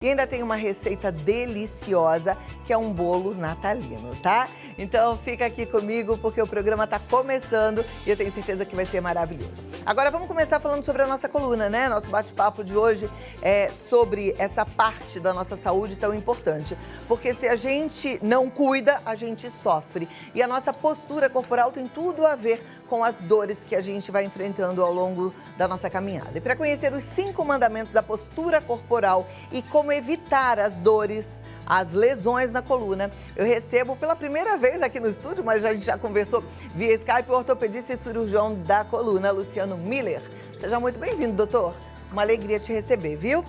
E ainda tem uma receita deliciosa, que é um bolo natalino, tá? Então fica aqui comigo, porque o programa tá começando e eu tenho certeza que vai ser maravilhoso. Agora vamos começar falando sobre a nossa coluna, né? Nosso bate-papo de hoje é sobre essa parte da nossa saúde tão importante. Porque se a gente não cuida, a gente sofre. E a nossa postura corporal tem tudo a ver com as dores que a gente vai enfrentando ao longo da nossa caminhada. E para conhecer os 5 mandamentos da postura corporal e como evitar as dores, as lesões na coluna, eu recebo pela primeira vez aqui no estúdio, mas a gente já conversou via Skype, o ortopedista e cirurgião da coluna, Luciano Miller. Seja muito bem-vindo, doutor. Uma alegria te receber, viu?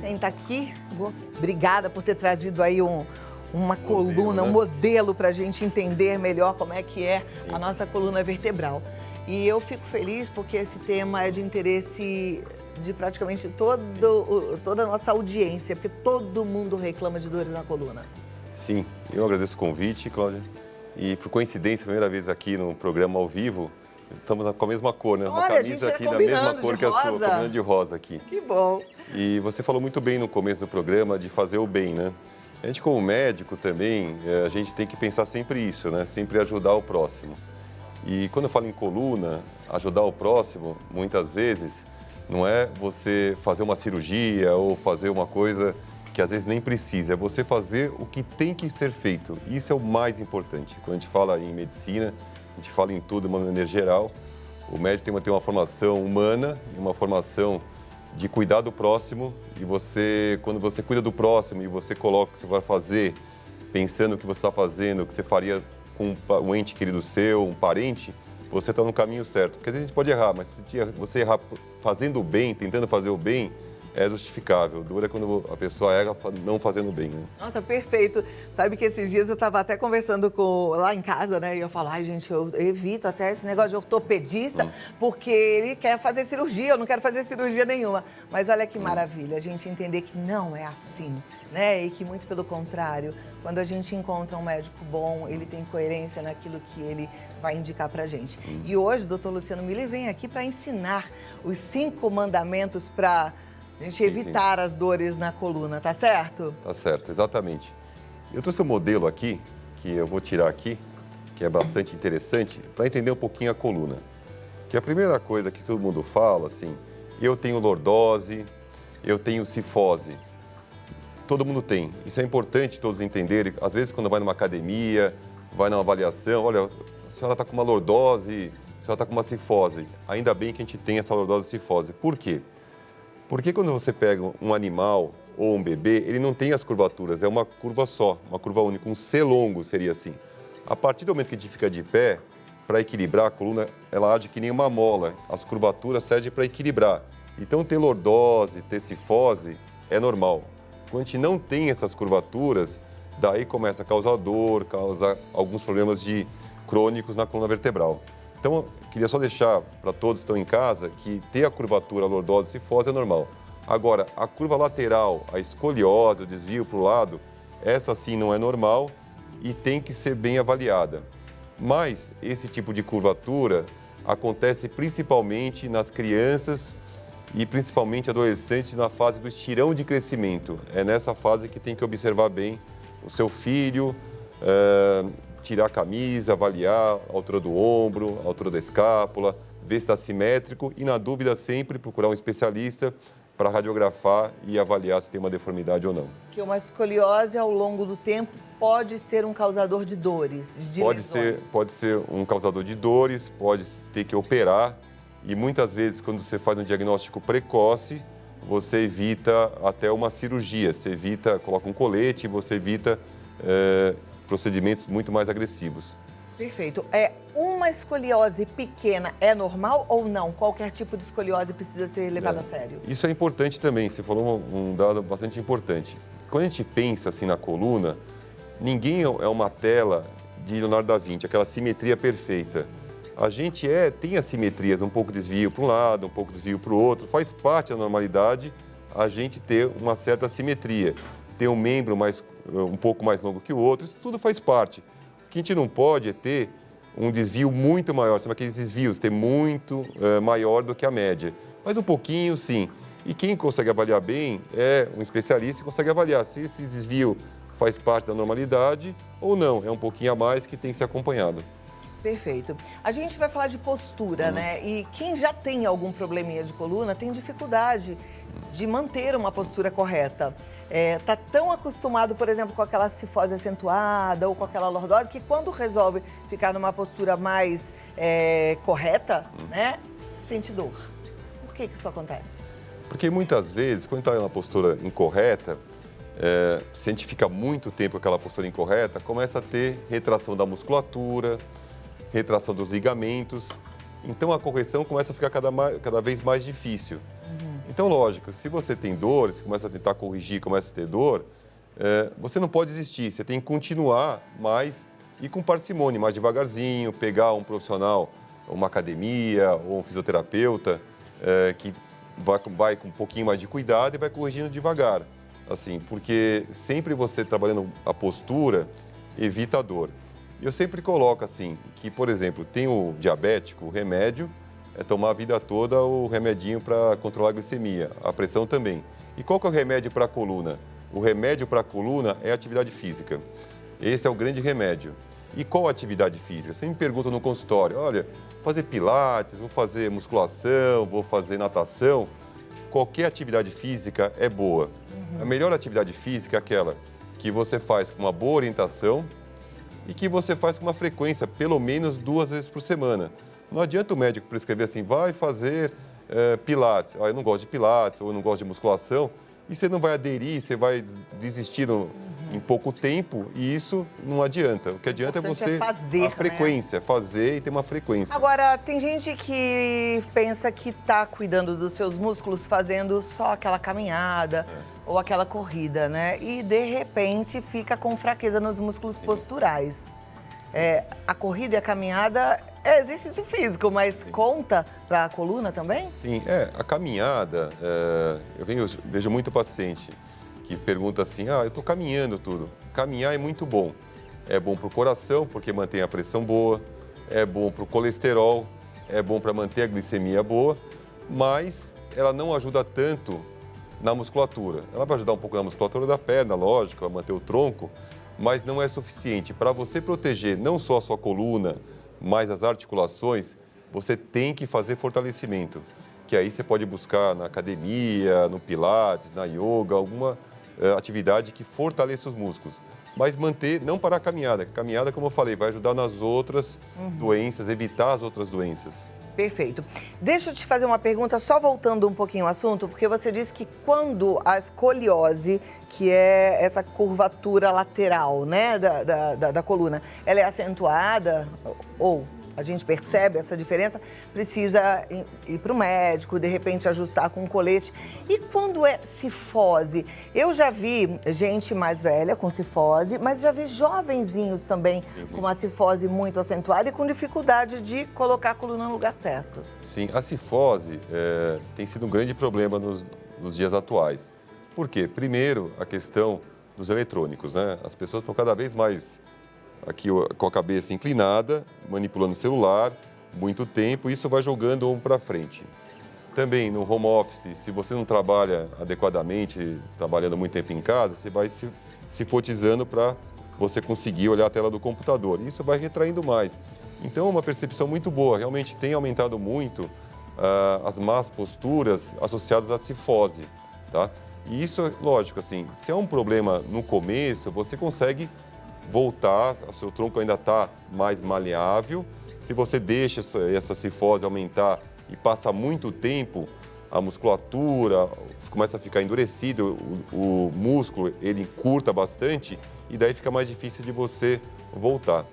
Senta aqui. Obrigada por ter trazido aí uma coluna, um modelo para a gente entender melhor como é que é a nossa coluna vertebral. E eu fico feliz porque esse tema é de interesse de praticamente toda a nossa audiência, porque todo mundo reclama de dores na coluna. Sim, eu agradeço o convite, Cláudia. E por coincidência, primeira vez aqui no programa ao vivo, estamos com a mesma cor, né? Uma camisa aqui da mesma cor que a sua, combinando de rosa aqui. Que bom! E você falou muito bem no começo do programa de fazer o bem, né? A gente, como médico também, a gente tem que pensar sempre isso, né? Sempre ajudar o próximo. E quando eu falo em coluna, ajudar o próximo, muitas vezes, não é você fazer uma cirurgia ou fazer uma coisa que às vezes nem precisa. É você fazer o que tem que ser feito. Isso é o mais importante. Quando a gente fala em medicina, a gente fala em tudo de uma maneira geral. O médico tem que ter uma formação humana e uma formação de cuidar do próximo. E você, quando você cuida do próximo e você coloca o que você vai fazer, pensando o que você está fazendo, o que você faria com um ente querido seu, um parente, você está no caminho certo. Porque às vezes a gente pode errar, mas se você errar fazendo o bem, tentando fazer o bem, é justificável. Dura quando a pessoa erra não fazendo bem, né? Nossa, perfeito. Sabe que esses dias eu estava até conversando lá em casa, né? E eu falo, ai, gente, eu evito até esse negócio de ortopedista, porque ele quer fazer cirurgia, eu não quero fazer cirurgia nenhuma. Mas olha que maravilha, a gente entender que não é assim, né? E que muito pelo contrário, quando a gente encontra um médico bom, ele tem coerência naquilo que ele vai indicar pra gente. E hoje o doutor Luciano Miller vem aqui para ensinar os 5 mandamentos para a gente evitar as dores na coluna, tá certo? Tá certo, exatamente. Eu trouxe um modelo aqui, que eu vou tirar aqui, que é bastante interessante, para entender um pouquinho a coluna. Que a primeira coisa que todo mundo fala, assim, eu tenho lordose, eu tenho cifose. Todo mundo tem. Isso é importante todos entenderem. Às vezes, quando vai numa academia, vai numa avaliação, olha, a senhora está com uma lordose, a senhora está com uma cifose. Ainda bem que a gente tem essa lordose e cifose. Por quê? Porque quando você pega um animal ou um bebê, ele não tem as curvaturas, é uma curva só, uma curva única, um C longo seria assim. A partir do momento que a gente fica de pé, para equilibrar a coluna, ela age que nem uma mola, as curvaturas servem para equilibrar. Então ter lordose, ter cifose é normal. Quando a gente não tem essas curvaturas, daí começa a causar dor, causar alguns problemas crônicos na coluna vertebral. Então, eu queria só deixar para todos que estão em casa que ter a curvatura, a lordose e cifose é normal. Agora, a curva lateral, a escoliose, o desvio para o lado, essa sim não é normal e tem que ser bem avaliada. Mas esse tipo de curvatura acontece principalmente nas crianças e principalmente adolescentes na fase do estirão de crescimento. É nessa fase que tem que observar bem o seu filho, tirar a camisa, avaliar a altura do ombro, a altura da escápula, ver se está simétrico e, na dúvida, sempre procurar um especialista para radiografar e avaliar se tem uma deformidade ou não. Que uma escoliose, ao longo do tempo, pode ser um causador de dores, de lesões. Pode ser um causador de dores, pode ter que operar e, muitas vezes, quando você faz um diagnóstico precoce, você evita até uma cirurgia, coloca um colete e você evita procedimentos muito mais agressivos. Perfeito. Uma escoliose pequena é normal ou não? Qualquer tipo de escoliose precisa ser levado a sério? Isso é importante também, você falou um dado bastante importante. Quando a gente pensa assim na coluna, ninguém é uma tela de Leonardo da Vinci, aquela simetria perfeita. A gente tem assimetrias, um pouco desvio para um lado, um pouco desvio para o outro, faz parte da normalidade a gente ter uma certa simetria. Ter um membro um pouco mais longo que o outro, isso tudo faz parte. O que a gente não pode é ter um desvio muito maior, são aqueles desvios, ter muito maior do que a média. Mas um pouquinho, sim. E quem consegue avaliar bem é um especialista que consegue avaliar se esse desvio faz parte da normalidade ou não. É um pouquinho a mais que tem que ser acompanhado. Perfeito. A gente vai falar de postura, né? E quem já tem algum probleminha de coluna tem dificuldade de manter uma postura correta. Tá tão acostumado, por exemplo, com aquela cifose acentuada ou com aquela lordose, que quando resolve ficar numa postura mais correta, né? Sente dor. Por que isso acontece? Porque muitas vezes, quando está em uma postura incorreta, se a gente fica muito tempo com aquela postura incorreta, começa a ter retração da musculatura, retração dos ligamentos. Então, a correção começa a ficar cada vez mais difícil. Então, lógico, se você tem dor, se começa a tentar corrigir, começa a ter dor, você não pode desistir. Você tem que continuar mais e com parcimônia, mais devagarzinho, pegar um profissional, uma academia ou um fisioterapeuta que vai com um pouquinho mais de cuidado e vai corrigindo devagar. Assim, porque sempre você trabalhando a postura evita a dor. Eu sempre coloco assim, que, por exemplo, tem o diabético, o remédio é tomar a vida toda o remedinho para controlar a glicemia, a pressão também. E qual que é o remédio para a coluna? O remédio para a coluna é a atividade física. Esse é o grande remédio. E qual a atividade física? Você me pergunta no consultório, olha, fazer pilates, vou fazer musculação, vou fazer natação. Qualquer atividade física é boa. A melhor atividade física é aquela que você faz com uma boa orientação e que você faz com uma frequência, pelo menos 2 vezes por semana. Não adianta o médico prescrever assim, vai fazer pilates. Eu não gosto de pilates ou eu não gosto de musculação. E você não vai aderir, você vai desistir em pouco tempo e isso não adianta. O que adianta é você fazer, a frequência, fazer e ter uma frequência. Agora, tem gente que pensa que está cuidando dos seus músculos fazendo só aquela caminhada ou aquela corrida, né? E, de repente, fica com fraqueza nos músculos posturais. A corrida e a caminhada é exercício físico, mas conta para a coluna também? Sim, a caminhada, eu vejo muito paciente que pergunta assim, eu estou caminhando tudo. Caminhar é muito bom. É bom para o coração, porque mantém a pressão boa, é bom para o colesterol, é bom para manter a glicemia boa, mas ela não ajuda tanto na musculatura. Ela vai ajudar um pouco na musculatura da perna, lógico, vai manter o tronco, mas não é suficiente. Para você proteger não só a sua coluna, mas as articulações, você tem que fazer fortalecimento. Que aí você pode buscar na academia, no pilates, na yoga, alguma atividade que fortaleça os músculos. Mas manter, não parar a caminhada. A caminhada, como eu falei, vai ajudar nas outras doenças, evitar as outras doenças. Perfeito. Deixa eu te fazer uma pergunta, só voltando um pouquinho ao assunto, porque você disse que quando a escoliose, que é essa curvatura lateral, né, da coluna, ela é acentuada, ou a gente percebe essa diferença, precisa ir para o médico, de repente ajustar com um colete. E quando é cifose? Eu já vi gente mais velha com cifose, mas já vi jovenzinhos também com uma cifose muito acentuada e com dificuldade de colocar a coluna no lugar certo. Sim, a cifose tem sido um grande problema nos dias atuais. Por quê? Primeiro, a questão dos eletrônicos, né? As pessoas estão cada vez mais aqui com a cabeça inclinada, manipulando o celular, muito tempo, isso vai jogando o ombro para frente. Também no home office, se você não trabalha adequadamente, trabalhando muito tempo em casa, você vai se fotizando para você conseguir olhar a tela do computador. Isso vai retraindo mais. Então, é uma percepção muito boa. Realmente tem aumentado muito as más posturas associadas à cifose, tá? E isso, lógico, assim, se é um problema no começo, você consegue voltar, o seu tronco ainda está mais maleável. Se você deixa essa cifose aumentar e passa muito tempo, a musculatura começa a ficar endurecida, o músculo ele encurta bastante e daí fica mais difícil de você voltar.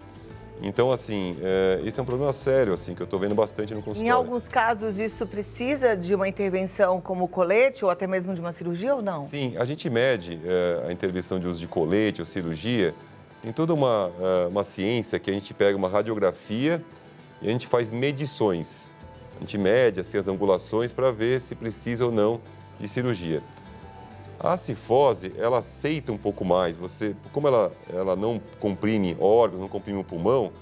Então, assim, esse é um problema sério, assim, que eu estou vendo bastante no consultório. Em alguns casos, isso precisa de uma intervenção como colete ou até mesmo de uma cirurgia ou não? Sim, a gente mede a intervenção de uso de colete ou cirurgia. Tem toda uma ciência que a gente pega uma radiografia e a gente faz medições. A gente mede assim, as angulações para ver se precisa ou não de cirurgia. A cifose, ela aceita um pouco mais. Como ela não comprime órgãos, não comprime o pulmão,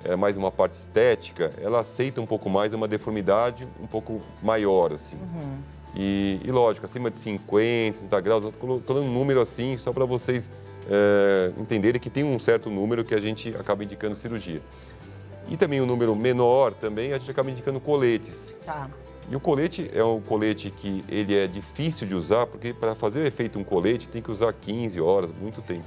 é mais uma parte estética, ela aceita um pouco mais uma deformidade um pouco maior, assim. E lógico, acima de 50, 60 graus, eu estou colocando um número assim, só para vocês entenderem que tem um certo número que a gente acaba indicando cirurgia. E também um número menor, também a gente acaba indicando coletes. Tá. E o colete é um colete que ele é difícil de usar, porque para fazer o efeito um colete tem que usar 15 horas, muito tempo.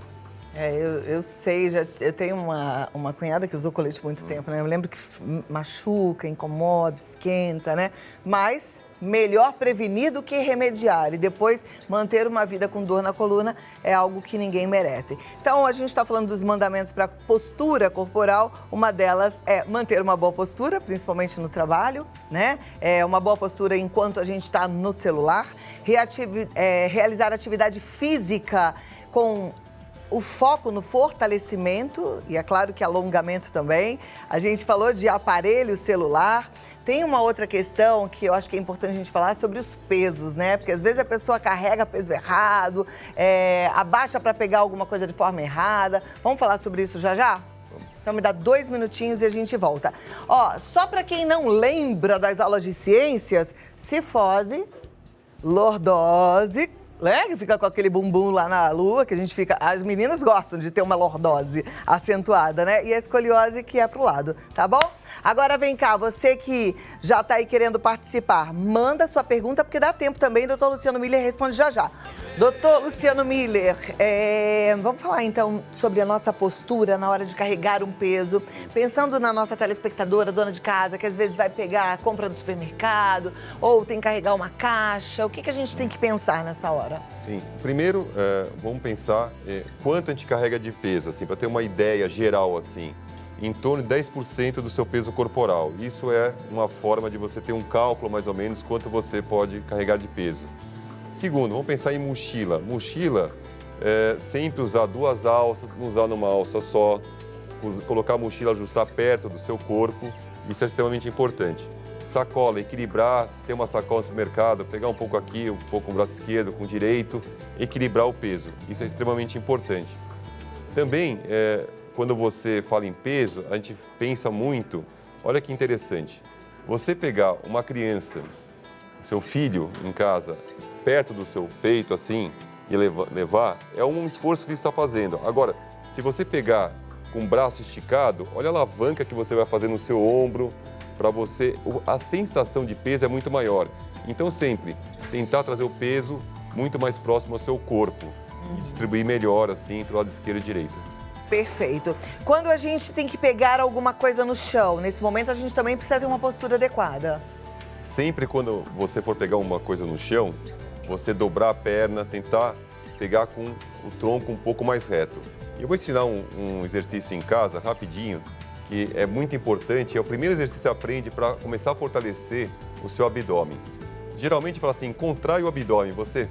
Eu sei, eu tenho uma cunhada que usou colete muito tempo, né? Eu lembro que machuca, incomoda, esquenta, né? Mas melhor prevenir do que remediar. E depois manter uma vida com dor na coluna é algo que ninguém merece. Então, a gente está falando dos mandamentos para postura corporal. Uma delas é manter uma boa postura, principalmente no trabalho, né? Uma boa postura enquanto a gente está no celular. Realizar atividade física com o foco no fortalecimento, e é claro que alongamento também. A gente falou de aparelho celular. Tem uma outra questão que eu acho que é importante a gente falar sobre os pesos, né? Porque às vezes a pessoa carrega peso errado, abaixa para pegar alguma coisa de forma errada. Vamos falar sobre isso já já? Então me dá 2 minutinhos e a gente volta. Ó, só para quem não lembra das aulas de ciências, cifose, lordose, né? Que fica com aquele bumbum lá na lua, que a gente fica... As meninas gostam de ter uma lordose acentuada, né? E a escoliose que é pro lado, tá bom? Agora vem cá, você que já tá aí querendo participar, manda sua pergunta, porque dá tempo também, doutor Luciano Miller responde já já. Doutor Luciano Miller, vamos falar então sobre a nossa postura na hora de carregar um peso. Pensando na nossa telespectadora, dona de casa, que às vezes vai pegar a compra do supermercado, ou tem que carregar uma caixa, o que a gente tem que pensar nessa hora? Sim, primeiro vamos pensar quanto a gente carrega de peso, assim, para ter uma ideia geral, assim. Em torno de 10% do seu peso corporal. Isso é uma forma de você ter um cálculo, mais ou menos, quanto você pode carregar de peso. Segundo, vamos pensar em mochila. Mochila, sempre usar 2 alças, não usar numa alça só. Colocar a mochila, ajustar perto do seu corpo. Isso é extremamente importante. Sacola, equilibrar. Se tem uma sacola no supermercado, pegar um pouco aqui, um pouco com o braço esquerdo, com o direito. Equilibrar o peso. Isso é extremamente importante. Também, quando você fala em peso, a gente pensa muito, olha que interessante, você pegar uma criança, seu filho em casa, perto do seu peito assim, e levar, é um esforço que você está fazendo. Agora, se você pegar com o braço esticado, olha a alavanca que você vai fazer no seu ombro, para você, a sensação de peso é muito maior. Então, sempre tentar trazer o peso muito mais próximo ao seu corpo e distribuir melhor assim entre o lado esquerdo e direito. Perfeito. Quando a gente tem que pegar alguma coisa no chão, nesse momento a gente também precisa ter uma postura adequada. Sempre quando você for pegar uma coisa no chão, você dobrar a perna, tentar pegar com o tronco um pouco mais reto. Eu vou ensinar um exercício em casa, rapidinho, que é muito importante. É o primeiro exercício que você aprende para começar a fortalecer o seu abdômen. Geralmente fala assim, contrai o abdômen, você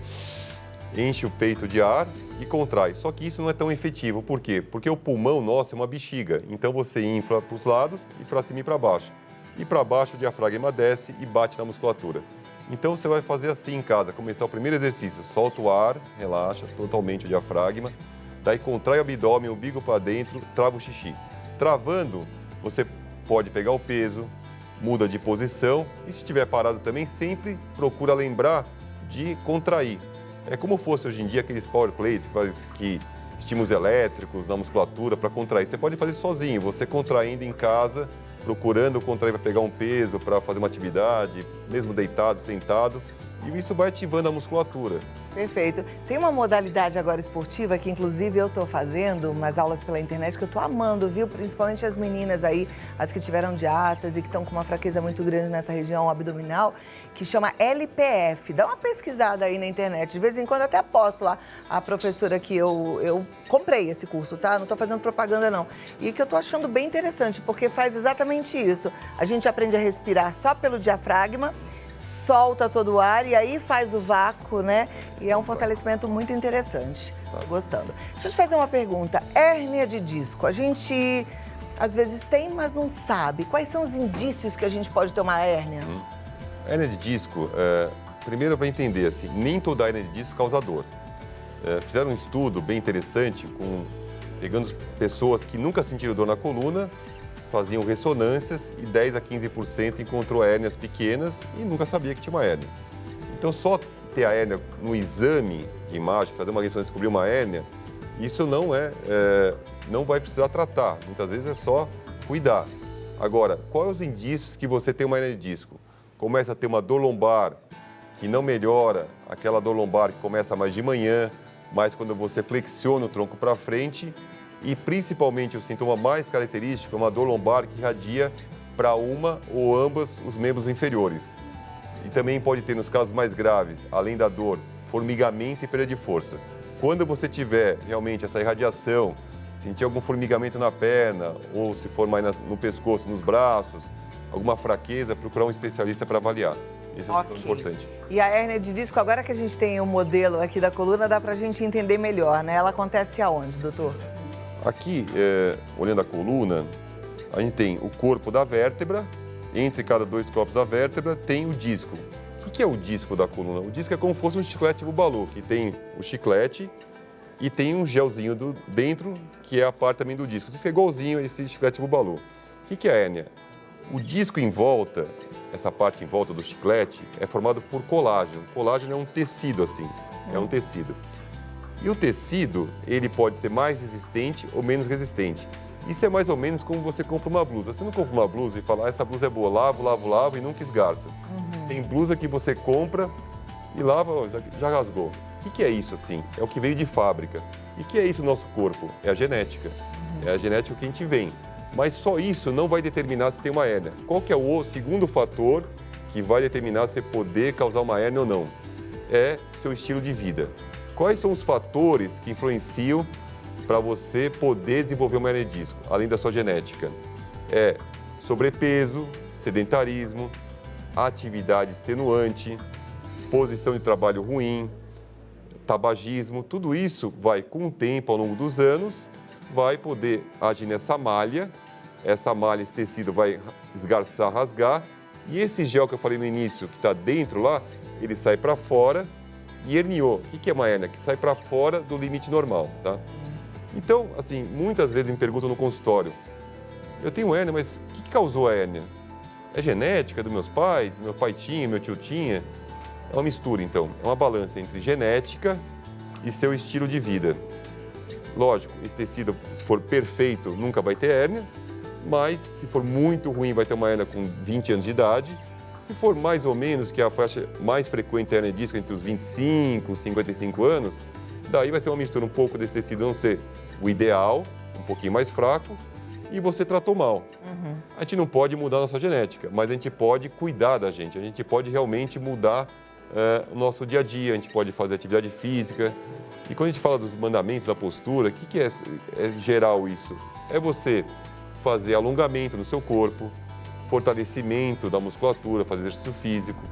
enche o peito de ar e contrai. Só que isso não é tão efetivo. Por quê? Porque o pulmão nosso é uma bexiga. Então você infla para os lados e para cima e para baixo. E para baixo o diafragma desce e bate na musculatura. Então você vai fazer assim em casa, começar o primeiro exercício. Solta o ar, relaxa totalmente o diafragma. Daí contrai o abdômen, o umbigo para dentro, trava o xixi. Travando, você pode pegar o peso, muda de posição. E se estiver parado também, sempre procura lembrar de contrair. É como fosse hoje em dia aqueles power plates que estímulos elétricos na musculatura para contrair. Você pode fazer sozinho, você contraindo em casa, procurando contrair para pegar um peso, para fazer uma atividade, mesmo deitado, sentado. E isso vai ativando a musculatura. Perfeito. Tem uma modalidade agora esportiva que, inclusive, eu estou fazendo umas aulas pela internet que eu estou amando, viu? Principalmente as meninas aí, as que tiveram diástase e que estão com uma fraqueza muito grande nessa região abdominal, que chama LPF. Dá uma pesquisada aí na internet. De vez em quando eu até posto lá a professora que eu comprei esse curso, tá? Não estou fazendo propaganda, não. E que eu estou achando bem interessante, porque faz exatamente isso. A gente aprende a respirar só pelo diafragma, solta todo o ar e aí faz o vácuo, né? E é um fortalecimento muito interessante. Tô gostando. Deixa eu te fazer uma pergunta. Hérnia de disco, a gente às vezes tem, mas não sabe. Quais são os indícios que a gente pode ter uma hérnia? Hérnia de disco, primeiro para entender, assim, nem toda hérnia de disco causa dor. Fizeram um estudo bem interessante pegando pessoas que nunca sentiram dor na coluna, faziam ressonâncias e 10 a 15% encontrou hérnias pequenas e nunca sabia que tinha uma hérnia. Então, só ter a hérnia no exame de imagem, fazer uma ressonância e descobrir uma hérnia, isso não vai precisar tratar. Muitas vezes é só cuidar. Agora, quais os indícios que você tem uma hérnia de disco? Começa a ter uma dor lombar que não melhora, aquela dor lombar que começa mais de manhã, mas quando você flexiona o tronco para frente, e principalmente o sintoma mais característico é uma dor lombar que irradia para uma ou ambas os membros inferiores. E também pode ter, nos casos mais graves, além da dor, formigamento e perda de força. Quando você tiver realmente essa irradiação, sentir algum formigamento na perna, ou se for mais no pescoço, nos braços, alguma fraqueza, procurar um especialista para avaliar. Esse é o sintoma importante. E a hérnia de disco, agora que a gente tem o modelo aqui da coluna, dá para a gente entender melhor, né? Ela acontece aonde, doutor? Aqui, olhando a coluna, a gente tem o corpo da vértebra, entre cada dois corpos da vértebra tem o disco. O que é o disco da coluna? O disco é como se fosse um chiclete bubalô, que tem o chiclete e tem um gelzinho dentro, que é a parte também do disco. O disco é igualzinho a esse chiclete bubalô. O que é a hérnia? O disco em volta, essa parte em volta do chiclete, é formado por colágeno. O colágeno é um tecido assim, é um tecido. E o tecido, ele pode ser mais resistente ou menos resistente. Isso é mais ou menos como você compra uma blusa. Você não compra uma blusa e fala, essa blusa é boa, lavo e nunca esgarça. Tem blusa que você compra e lava, já rasgou. O que é isso assim? É o que veio de fábrica. E o que é isso no nosso corpo? É a genética. É a genética que a gente vem. Mas só isso não vai determinar se tem uma hérnia. Qual que é o segundo fator que vai determinar se poder causar uma hérnia ou não? É o seu estilo de vida. Quais são os fatores que influenciam para você poder desenvolver uma hérnia de disco, além da sua genética? É sobrepeso, sedentarismo, atividade extenuante, posição de trabalho ruim, tabagismo, tudo isso vai, com o tempo, ao longo dos anos, vai poder agir nessa malha, esse tecido vai esgarçar, rasgar, e esse gel que eu falei no início, que está dentro lá, ele sai para fora e herniou. O que é uma hérnia? Que sai para fora do limite normal, tá? Então, assim, muitas vezes me perguntam no consultório, eu tenho hérnia, mas o que causou a hérnia? É genética dos meus pais? Meu pai tinha, meu tio tinha? É uma mistura, então. É uma balança entre genética e seu estilo de vida. Lógico, esse tecido, se for perfeito, nunca vai ter hérnia, mas se for muito ruim, vai ter uma hérnia com 20 anos de idade. Se for mais ou menos, que é a faixa mais frequente hérnia de disco, entre os 25 e 55 anos, daí vai ser uma mistura um pouco desse tecido não ser o ideal, um pouquinho mais fraco, e você tratou mal. A gente não pode mudar a nossa genética, mas a gente pode cuidar da gente, a gente pode realmente mudar o nosso dia a dia, a gente pode fazer atividade física. E quando a gente fala dos mandamentos da postura, o que é geral isso? É você fazer alongamento no seu corpo, fortalecimento da musculatura, fazer exercício físico,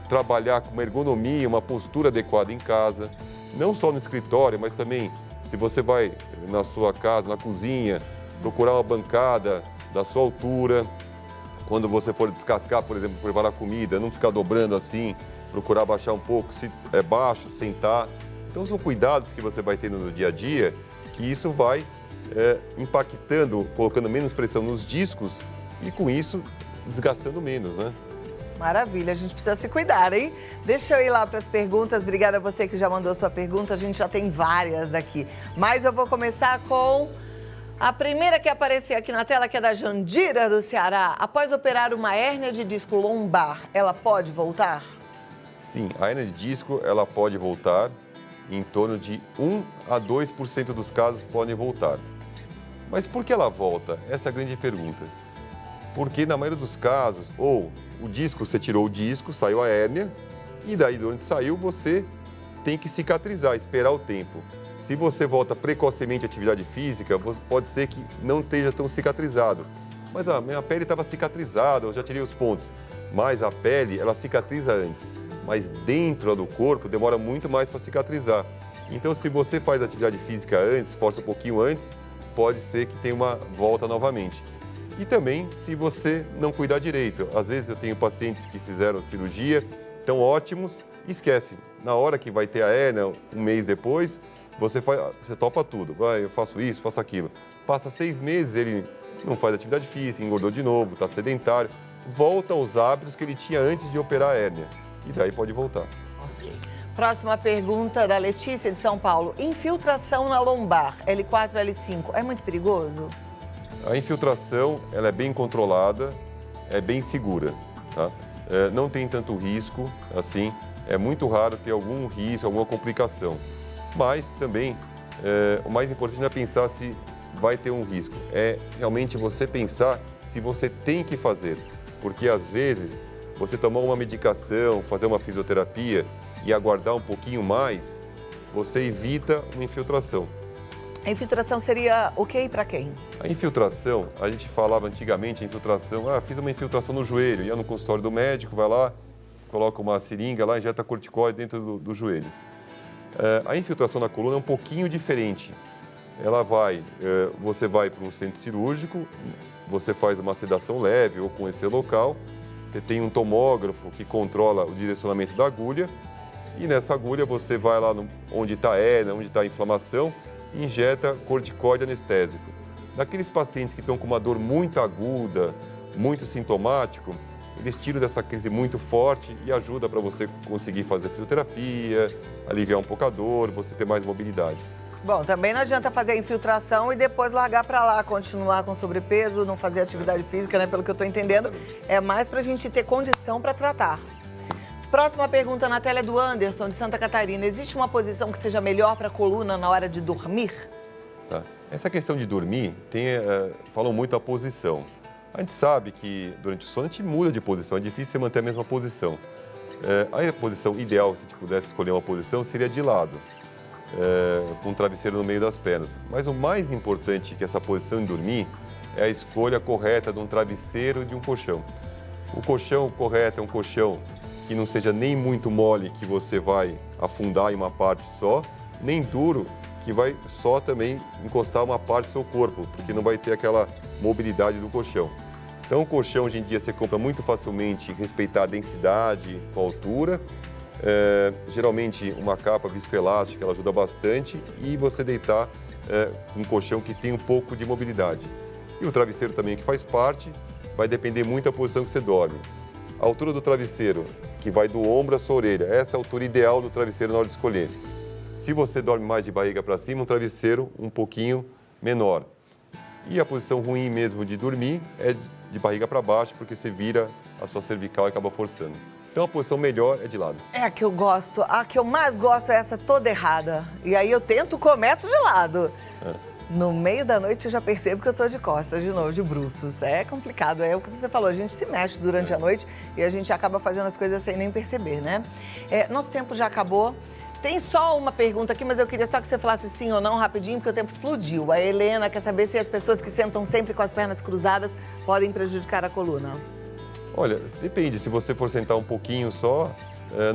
trabalhar com uma ergonomia, uma postura adequada em casa, não só no escritório, mas também se você vai na sua casa, na cozinha, procurar uma bancada da sua altura. Quando você for descascar, por exemplo, preparar comida, não ficar dobrando assim, procurar baixar um pouco, se é baixo, sentar. Então são cuidados que você vai tendo no dia a dia, que isso vai impactando, colocando menos pressão nos discos e com isso desgastando menos, né? Maravilha, a gente precisa se cuidar, hein? Deixa eu ir lá para as perguntas. Obrigada a você que já mandou sua pergunta, a gente já tem várias aqui. Mas eu vou começar com a primeira que apareceu aqui na tela, que é da Jandira, do Ceará. Após operar uma hérnia de disco lombar, ela pode voltar? Sim, a hérnia de disco, ela pode voltar. Em torno de 1 a 2% dos casos podem voltar. Mas por que ela volta? Essa é a grande pergunta. Porque na maioria dos casos, ou o disco, você tirou o disco, saiu a hérnia, e daí de onde saiu, você tem que cicatrizar, esperar o tempo. Se você volta precocemente à atividade física, pode ser que não esteja tão cicatrizado. Mas a minha pele estava cicatrizada, eu já tirei os pontos. Mas a pele, ela cicatriza antes. Mas dentro do corpo, demora muito mais para cicatrizar. Então, se você faz atividade física antes, força um pouquinho antes, pode ser que tenha uma volta novamente. E também, se você não cuidar direito. Às vezes, eu tenho pacientes que fizeram cirurgia, estão ótimos, e esquece. Na hora que vai ter a hérnia, um mês depois, você topa tudo. Vai, eu faço isso, faço aquilo. Passa 6 meses, ele não faz atividade física, engordou de novo, está sedentário, volta aos hábitos que ele tinha antes de operar a hérnia. E daí pode voltar. Ok. Próxima pergunta da Letícia de São Paulo. Infiltração na lombar, L4, L5, é muito perigoso? A infiltração, ela é bem controlada, é bem segura, tá? Não tem tanto risco, assim, é muito raro ter algum risco, alguma complicação. Mas também, o mais importante não é pensar se vai ter um risco, é realmente você pensar se você tem que fazer. Porque às vezes, você tomar uma medicação, fazer uma fisioterapia e aguardar um pouquinho mais, você evita uma infiltração. A infiltração seria o quê e para quem? A infiltração, a gente falava antigamente, a infiltração, fiz uma infiltração no joelho, ia no consultório do médico, vai lá, coloca uma seringa lá, injeta corticoide dentro do joelho. A infiltração na coluna é um pouquinho diferente. Ela você vai para um centro cirúrgico, você faz uma sedação leve ou com esse local, você tem um tomógrafo que controla o direcionamento da agulha e nessa agulha você vai lá onde está a hérnia, onde está a inflamação e injeta corticoide anestésico. Daqueles pacientes que estão com uma dor muito aguda, muito sintomático, eles tiram dessa crise muito forte e ajuda para você conseguir fazer fisioterapia, aliviar um pouco a dor, você ter mais mobilidade. Bom, também não adianta fazer a infiltração e depois largar para lá, continuar com sobrepeso, não fazer atividade física, né? Pelo que eu estou entendendo, é mais para a gente ter condição para tratar. Sim. Próxima pergunta na tela é do Anderson, de Santa Catarina. Existe uma posição que seja melhor para a coluna na hora de dormir? Tá. Essa questão de dormir, falam muito a posição. A gente sabe que durante o sono a gente muda de posição, é difícil você manter a mesma posição. A posição ideal, se a gente pudesse escolher uma posição, seria de lado. Com um travesseiro no meio das pernas. Mas o mais importante que essa posição de dormir é a escolha correta de um travesseiro e de um colchão. O colchão correto é um colchão que não seja nem muito mole, que você vai afundar em uma parte só, nem duro, que vai só também encostar uma parte do seu corpo, porque não vai ter aquela mobilidade do colchão. Então, o colchão, hoje em dia, você compra muito facilmente, respeitar a densidade com a altura. Geralmente uma capa viscoelástica, ela ajuda bastante e você deitar um colchão que tem um pouco de mobilidade. E o travesseiro também, que faz parte, vai depender muito da posição que você dorme. A altura do travesseiro, que vai do ombro à sua orelha, essa é a altura ideal do travesseiro na hora de escolher. Se você dorme mais de barriga para cima, um travesseiro um pouquinho menor. E a posição ruim mesmo de dormir é de barriga para baixo, porque você vira a sua cervical e acaba forçando. Então, a posição melhor é de lado. É a que eu gosto. A que eu mais gosto é essa toda errada. E aí eu começo de lado. No meio da noite eu já percebo que eu tô de costas, de novo, de bruços. É complicado, é o que você falou. A gente se mexe durante a noite e a gente acaba fazendo as coisas sem nem perceber, né? Nosso tempo já acabou. Tem só uma pergunta aqui, mas eu queria só que você falasse sim ou não rapidinho, porque o tempo explodiu. A Helena quer saber se as pessoas que sentam sempre com as pernas cruzadas podem prejudicar a coluna. Olha, depende. Se você for sentar um pouquinho só,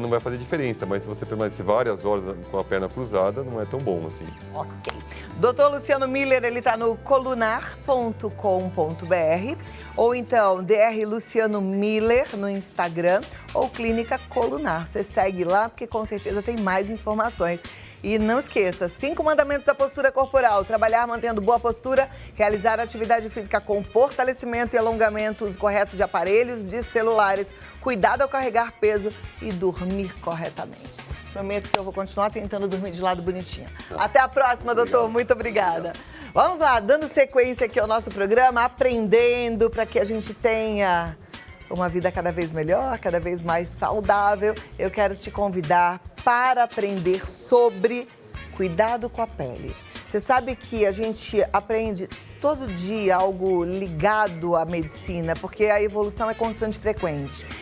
não vai fazer diferença. Mas se você permanecer várias horas com a perna cruzada, não é tão bom assim. Ok. Doutor Luciano Miller, ele está no colunar.com.br ou então Dr. Luciano Miller no Instagram ou Clínica Colunar. Você segue lá porque com certeza tem mais informações. E não esqueça, 5 mandamentos da postura corporal. Trabalhar mantendo boa postura, realizar atividade física com fortalecimento e alongamento, uso correto de aparelhos, de celulares, cuidado ao carregar peso e dormir corretamente. Prometo que eu vou continuar tentando dormir de lado bonitinho. Até a próxima, doutor. Muito obrigada. Vamos lá, dando sequência aqui ao nosso programa, aprendendo para que a gente tenha uma vida cada vez melhor, cada vez mais saudável. Eu quero te convidar para aprender sobre cuidado com a pele. Você sabe que a gente aprende todo dia algo ligado à medicina, porque a evolução é constante e frequente.